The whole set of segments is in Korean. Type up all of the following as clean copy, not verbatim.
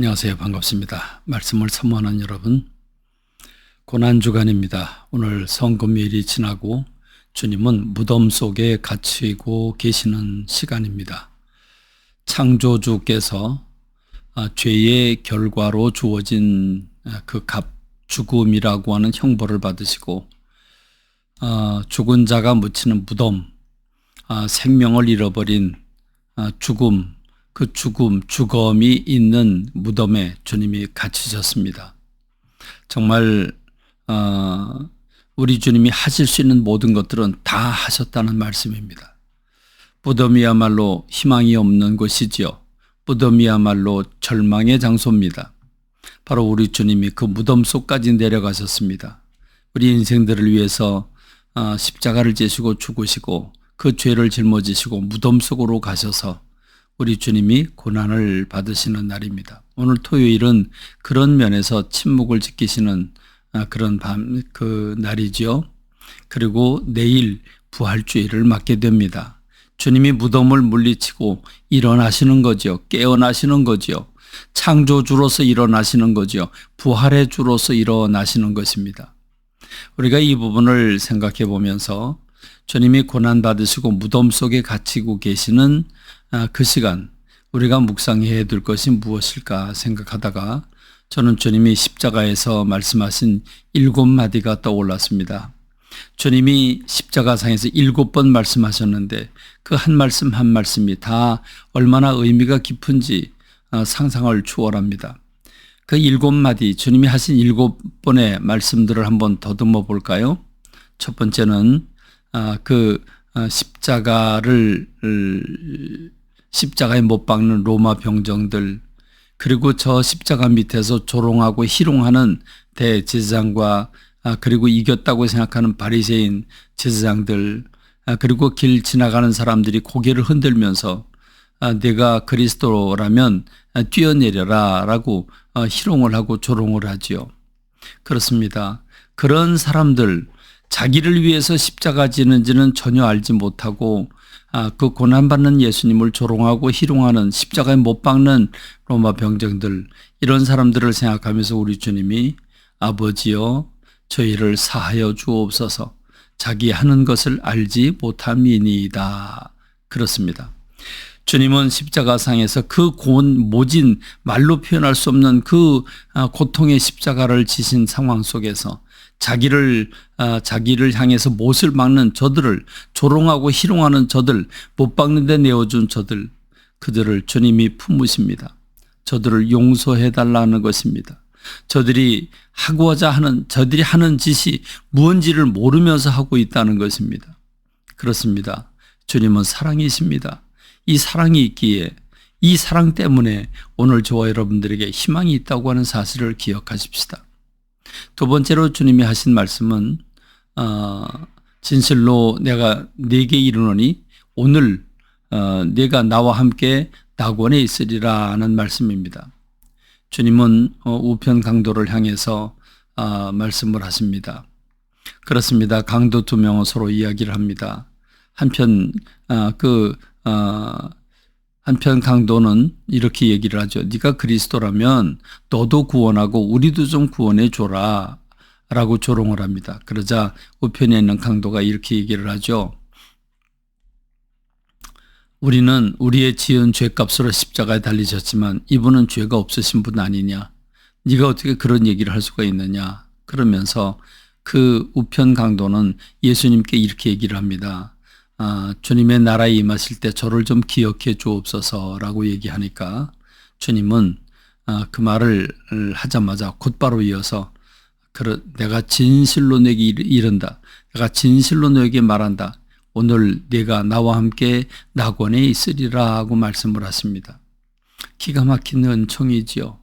안녕하세요. 반갑습니다. 말씀을 사모하는 여러분, 고난주간입니다. 오늘 성금요일이 지나고 주님은 무덤 속에 갇히고 계시는 시간입니다. 창조주께서 죄의 결과로 주어진 그 죽음이라고 하는 형벌을 받으시고 죽은 자가 묻히는 무덤, 생명을 잃어버린 죽음, 그 죽음이 있는 무덤에 주님이 갇히셨습니다. 정말 우리 주님이 하실 수 있는 모든 것들은 다 하셨다는 말씀입니다. 무덤이야말로 희망이 없는 곳이지요. 무덤이야말로 절망의 장소입니다. 바로 우리 주님이 그 무덤 속까지 내려가셨습니다. 우리 인생들을 위해서 십자가를 지시고 죽으시고 그 죄를 짊어지시고 무덤 속으로 가셔서 우리 주님이 고난을 받으시는 날입니다. 오늘 토요일은 그런 면에서 침묵을 지키시는 그런 그 날이지요. 그리고 내일 부활주일을 맞게 됩니다. 주님이 무덤을 물리치고 일어나시는 거죠. 깨어나시는 거죠. 창조주로서 일어나시는 거죠. 부활의 주로서 일어나시는 것입니다. 우리가 이 부분을 생각해 보면서 주님이 고난받으시고 무덤 속에 갇히고 계시는 그 시간 우리가 묵상해야 될 것이 무엇일까 생각하다가 저는 주님이 십자가에서 말씀하신 7마디가 떠올랐습니다. 주님이 십자가상에서 7번 말씀하셨는데 그 한 말씀 한 말씀이 다 얼마나 의미가 깊은지 상상을 초월합니다. 그 7마디 주님이 하신 7번의 말씀들을 한번 더듬어 볼까요? 첫 번째는 십자가에 못 박는 로마 병정들, 그리고 저 십자가 밑에서 조롱하고 희롱하는 대제사장과 그리고 이겼다고 생각하는 바리새인 제사장들, 그리고 길 지나가는 사람들이 고개를 흔들면서 내가 그리스도라면 뛰어내려라 라고 희롱을 하고 조롱을 하지요. 그렇습니다. 그런 사람들, 자기를 위해서 십자가 지는지는 전혀 알지 못하고 그 고난받는 예수님을 조롱하고 희롱하는 십자가에 못 박는 로마 병정들, 이런 사람들을 생각하면서 우리 주님이 아버지여 저희를 사하여 주옵소서, 자기 하는 것을 알지 못함이니이다. 그렇습니다. 주님은 십자가상에서 그 모진 말로 표현할 수 없는 그 고통의 십자가를 지신 상황 속에서 자기를 향해서 못을 박는 저들을, 조롱하고 희롱하는 저들, 못 박는 데 내어준 저들, 그들을 주님이 품으십니다. 저들을 용서해 달라는 것입니다. 저들이 하는 짓이 무언지를 모르면서 하고 있다는 것입니다. 그렇습니다. 주님은 사랑이십니다. 이 사랑이 있기에, 이 사랑 때문에 오늘 저와 여러분들에게 희망이 있다고 하는 사실을 기억하십시다. 두 번째로 주님이 하신 말씀은 진실로 내가 네게 이르노니 오늘 네가 나와 함께 낙원에 있으리라 하는 말씀입니다. 주님은 우편 강도를 향해서 말씀을 하십니다. 그렇습니다. 강도 2명은 서로 이야기를 합니다. 한편 강도는 이렇게 얘기를 하죠. 네가 그리스도라면 너도 구원하고 우리도 좀 구원해 줘라 라고 조롱을 합니다. 그러자 우편에 있는 강도가 이렇게 얘기를 하죠. 우리는 우리의 지은 죄값으로 십자가에 달리셨지만 이분은 죄가 없으신 분 아니냐? 네가 어떻게 그런 얘기를 할 수가 있느냐? 그러면서 그 우편 강도는 예수님께 이렇게 얘기를 합니다. 주님의 나라에 임하실 때 저를 좀 기억해 주옵소서라고 얘기하니까 주님은 그 말을 하자마자 곧바로 이어서 내가 진실로 내게 이른다. 내가 진실로 너에게 말한다. 오늘 네가 나와 함께 낙원에 있으리라 하고 말씀을 하십니다. 기가 막힌 은총이지요.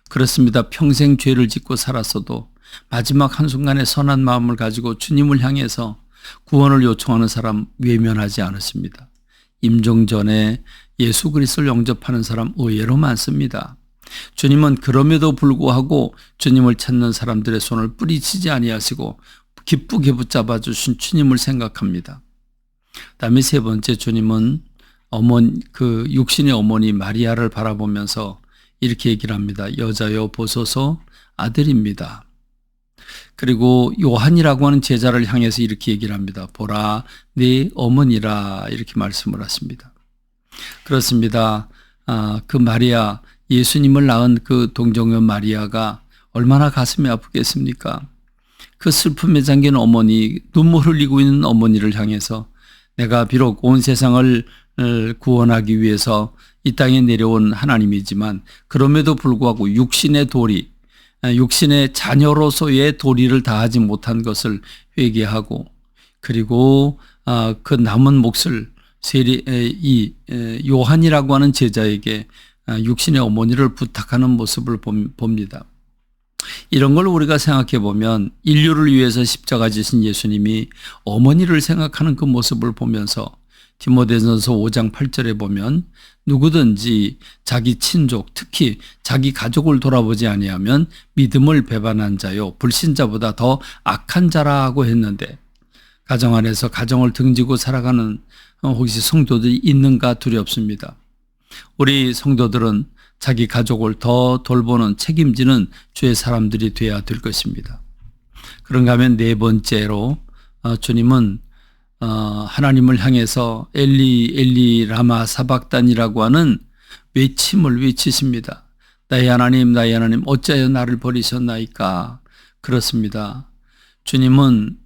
그렇습니다. 평생 죄를 짓고 살았어도 마지막 한순간에 선한 마음을 가지고 주님을 향해서 구원을 요청하는 사람 외면하지 않으십니다. 임종 전에 예수 그리스도를 영접하는 사람 의외로 많습니다. 주님은 그럼에도 불구하고 주님을 찾는 사람들의 손을 뿌리치지 아니하시고 기쁘게 붙잡아 주신 주님을 생각합니다. 다음에 세 번째, 주님은 육신의 어머니 마리아를 바라보면서 이렇게 얘기를 합니다. 여자여 보소서 아들입니다. 그리고 요한이라고 하는 제자를 향해서 이렇게 얘기를 합니다. 보라 네 어머니라 이렇게 말씀을 하십니다. 그렇습니다. 그 마리아, 예수님을 낳은 그 동정녀 마리아가 얼마나 가슴이 아프겠습니까? 그 슬픔에 잠긴 어머니, 눈물 흘리고 있는 어머니를 향해서 내가 비록 온 세상을 구원하기 위해서 이 땅에 내려온 하나님이지만 그럼에도 불구하고 육신의 도리, 육신의 자녀로서의 도리를 다하지 못한 것을 회개하고 그리고 그 남은 몫을 이 요한이라고 하는 제자에게 육신의 어머니를 부탁하는 모습을 봅니다. 이런 걸 우리가 생각해 보면 인류를 위해서 십자가 지신 예수님이 어머니를 생각하는 그 모습을 보면서 디모데전서 5장 8절에 보면 누구든지 자기 친족 특히 자기 가족을 돌아보지 아니하면 믿음을 배반한 자요 불신자보다 더 악한 자라고 했는데 가정 안에서 가정을 등지고 살아가는 혹시 성도들이 있는가 두렵습니다. 우리 성도들은 자기 가족을 더 돌보는 책임지는 주의 사람들이 되어야 될 것입니다. 그런가 하면 네 번째로 주님은 하나님을 향해서 엘리 엘리 라마 사박단이라고 하는 외침을 외치십니다. 나의 하나님 나의 하나님 어찌하여 나를 버리셨나이까. 그렇습니다. 주님은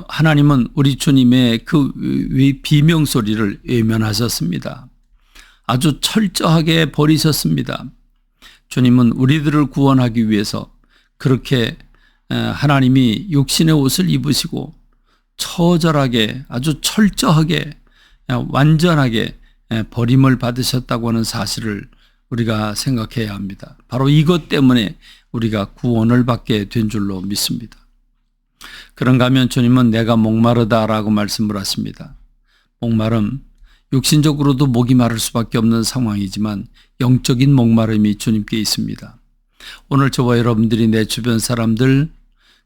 하나님은 우리 주님의 그 비명소리를 외면하셨습니다. 아주 철저하게 버리셨습니다. 주님은 우리들을 구원하기 위해서 그렇게 하나님이 육신의 옷을 입으시고 처절하게 아주 철저하게 완전하게 버림을 받으셨다고 하는 사실을 우리가 생각해야 합니다. 바로 이것 때문에 우리가 구원을 받게 된 줄로 믿습니다. 그런가 하면 주님은 내가 목마르다라고 말씀을 하십니다. 목마름, 육신적으로도 목이 마를 수밖에 없는 상황이지만 영적인 목마름이 주님께 있습니다. 오늘 저와 여러분들이 내 주변 사람들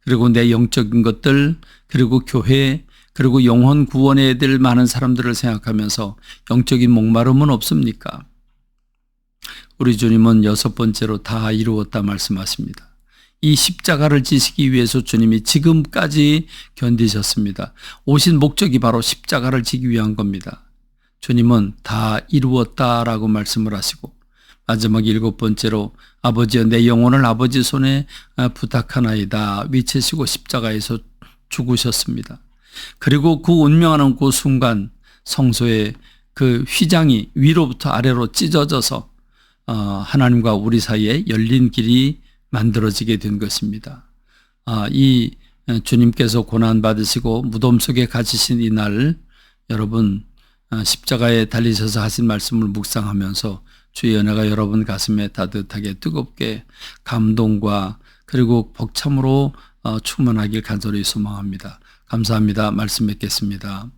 그리고 내 영적인 것들 그리고 교회 그리고 영혼 구원해야 될 많은 사람들을 생각하면서 영적인 목마름은 없습니까? 우리 주님은 여섯 번째로 다 이루었다 말씀하십니다. 이 십자가를 지시기 위해서 주님이 지금까지 견디셨습니다. 오신 목적이 바로 십자가를 지기 위한 겁니다. 주님은 다 이루었다라고 말씀을 하시고 마지막 일곱 번째로 아버지여 내 영혼을 아버지 손에 부탁하나이다 외치시고 십자가에서 죽으셨습니다. 그리고 그 운명하는 그 순간 성소의 그 휘장이 위로부터 아래로 찢어져서 하나님과 우리 사이에 열린 길이 만들어지게 된 것입니다. 이 주님께서 고난받으시고 무덤 속에 갇히신 이날 여러분 십자가에 달리셔서 하신 말씀을 묵상하면서 주의 은혜가 여러분 가슴에 따뜻하게 뜨겁게 감동과 그리고 벅참으로 충만하길 간절히 소망합니다. 감사합니다. 말씀 맺겠습니다.